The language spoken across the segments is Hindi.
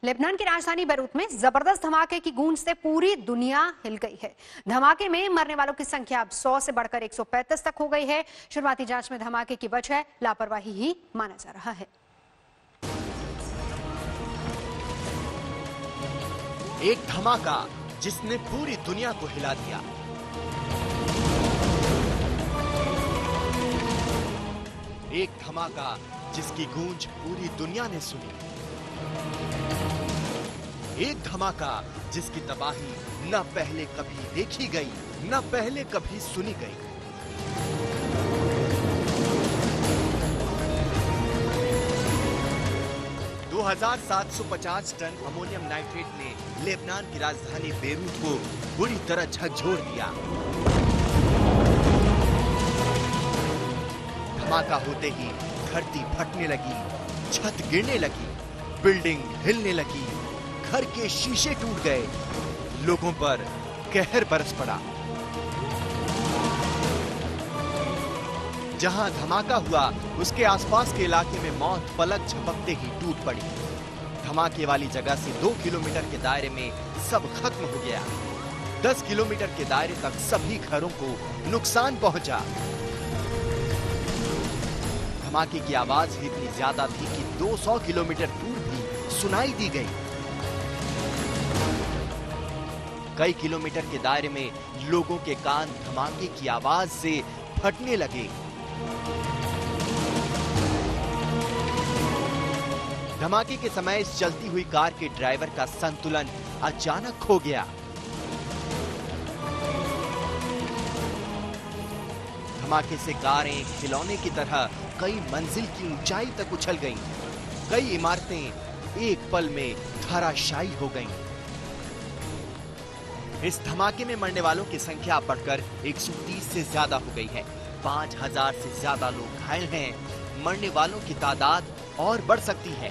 लेबनान की राजधानी बैरूत में जबरदस्त धमाके की गूंज से पूरी दुनिया हिल गई है। धमाके में मरने वालों की संख्या अब 100 से बढ़कर 135 तक हो गई है। शुरुआती जांच में धमाके की वजह लापरवाही ही माना जा रहा है। एक धमाका जिसने पूरी दुनिया को हिला दिया। एक धमाका जिसकी गूंज पूरी दुनिया ने सुनी। एक धमाका जिसकी तबाही न पहले कभी देखी गई, न पहले कभी सुनी गई। दो 2750 टन अमोनियम नाइट्रेट ने लेबनान की राजधानी बेरूत को बुरी तरह झकझोर दिया। धमाका होते ही धरती फटने लगी, छत गिरने लगी, बिल्डिंग हिलने लगी, घर के शीशे टूट गए, लोगों पर कहर बरस पड़ा। जहां धमाका हुआ उसके आसपास के इलाके में मौत पलक झपकते ही टूट पड़ी। धमाके वाली जगह से 2 किलोमीटर के दायरे में सब खत्म हो गया। 10 किलोमीटर के दायरे तक सभी घरों को नुकसान पहुंचा। धमाके की आवाज ही इतनी ज्यादा थी कि 200 किलोमीटर दूर भी सुनाई दी गई। कई किलोमीटर के दायरे में लोगों के कान धमाके की आवाज से फटने लगे। धमाके के समय इस चलती हुई कार के ड्राइवर का संतुलन अचानक खो गया। धमाके से कारें खिलौने की तरह कई मंजिल की ऊंचाई तक उछल गईं। कई इमारतें एक पल में धराशायी हो गईं। इस धमाके में मरने वालों की संख्या बढ़कर 130 से ज्यादा हो गई है। 5000 से ज्यादा लोग घायल हैं। मरने वालों की तादाद और बढ़ सकती है।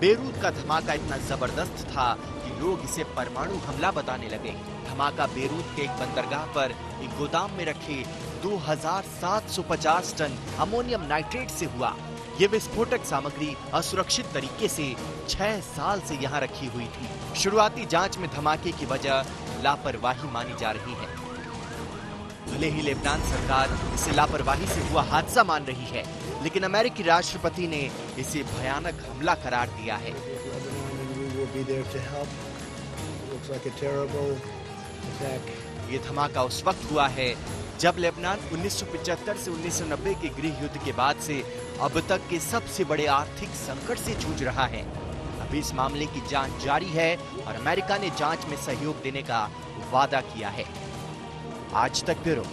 बेरूत का धमाका इतना जबरदस्त था कि लोग इसे परमाणु हमला बताने लगे। धमाका बेरूत के एक बंदरगाह पर एक गोदाम में रखे 2750 टन अमोनियम नाइट्रेट से हुआ। ये विस्फोटक सामग्री असुरक्षित तरीके से 6 साल से यहाँ रखी हुई थी। शुरुआती जांच में धमाके की वजह लापरवाही मानी जा रही है। भले ही लेबनान सरकार इसे लापरवाही से हुआ हादसा मान रही है, लेकिन अमेरिकी राष्ट्रपति ने इसे भयानक हमला करार दिया है। ये धमाका उस वक्त हुआ है जब लेबनान 1975 से 1990 के गृह युद्ध के बाद से अब तक के सबसे बड़े आर्थिक संकट से जूझ रहा है। अभी इस मामले की जांच जारी है और अमेरिका ने जांच में सहयोग देने का वादा किया है। आज तक ब्यूरो।